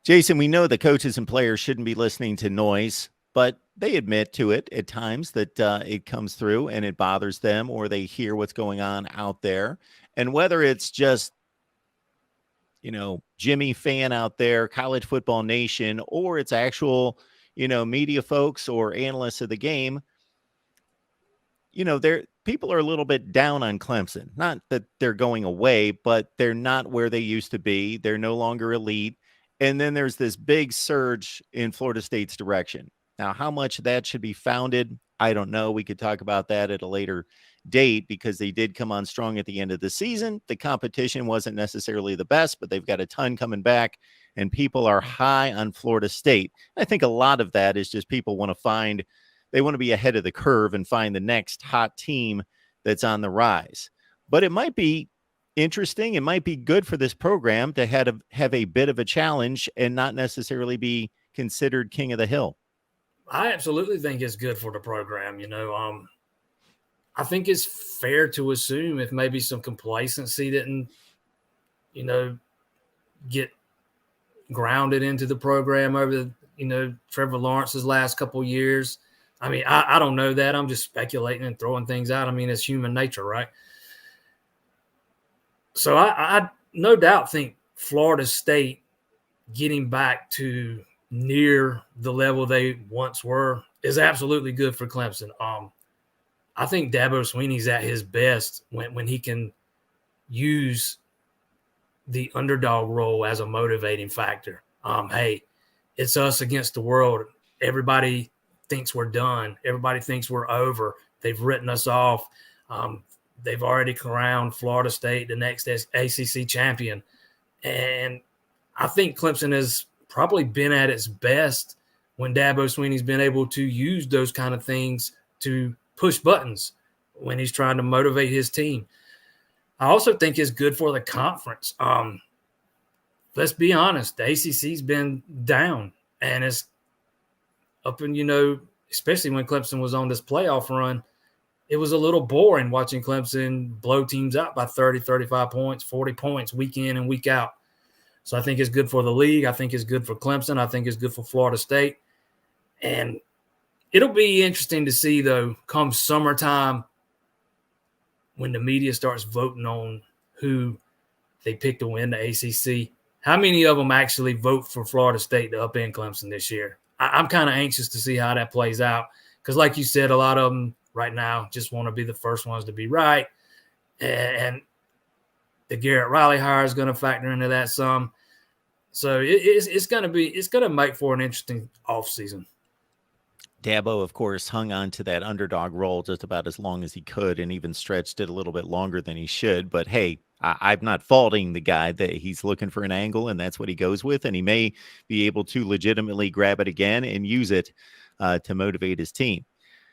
Jason, we know the coaches and players shouldn't be listening to noise, but they admit to it at times that it comes through and it bothers them, or they hear what's going on out there. And whether it's just, Jimmy fan out there, college football nation, or it's actual, media folks or analysts of the game, people are a little bit down on Clemson. Not that they're going away, but they're not where they used to be. They're no longer elite. And then there's this big surge in Florida State's direction. Now, how much that should be founded, I don't know. We could talk about that at a later date because they did come on strong at the end of the season. The competition wasn't necessarily the best, but they've got a ton coming back, and people are high on Florida State. I think a lot of that is just people want to be ahead of the curve and find the next hot team that's on the rise. But it might be interesting. It might be good for this program to have a bit of a challenge and not necessarily be considered king of the hill. I absolutely think it's good for the program. I think it's fair to assume if maybe some complacency didn't, get grounded into the program over Trevor Lawrence's last couple of years. I mean, I don't know that. I'm just speculating and throwing things out. I mean, it's human nature, right? So I no doubt think Florida State getting back to near the level they once were is absolutely good for Clemson. I think Dabo Swinney's at his best when he can use the underdog role as a motivating factor. Hey, it's us against the world. Everybody thinks we're done. Everybody thinks we're over. They've written us off. They've already crowned Florida State the next ACC champion. And I think Clemson has probably been at its best when Dabo Swinney's been able to use those kind of things to push buttons when he's trying to motivate his team. I also think it's good for the conference. Let's be honest, the ACC's been down, and it's up in, especially when Clemson was on this playoff run, it was a little boring watching Clemson blow teams out by 30, 35 points, 40 points week in and week out. So I think it's good for the league. I think it's good for Clemson. I think it's good for Florida State. And it'll be interesting to see, though, come summertime when the media starts voting on who they pick to win the ACC, how many of them actually vote for Florida State to upend Clemson this year? I'm kind of anxious to see how that plays out because, like you said, a lot of them right now just want to be the first ones to be right. And the Garrett Riley hire is going to factor into that some. So it's going to make for an interesting offseason. Dabo, of course, hung on to that underdog role just about as long as he could and even stretched it a little bit longer than he should. But hey, I'm not faulting the guy that he's looking for an angle, and that's what he goes with. And he may be able to legitimately grab it again and use it to motivate his team.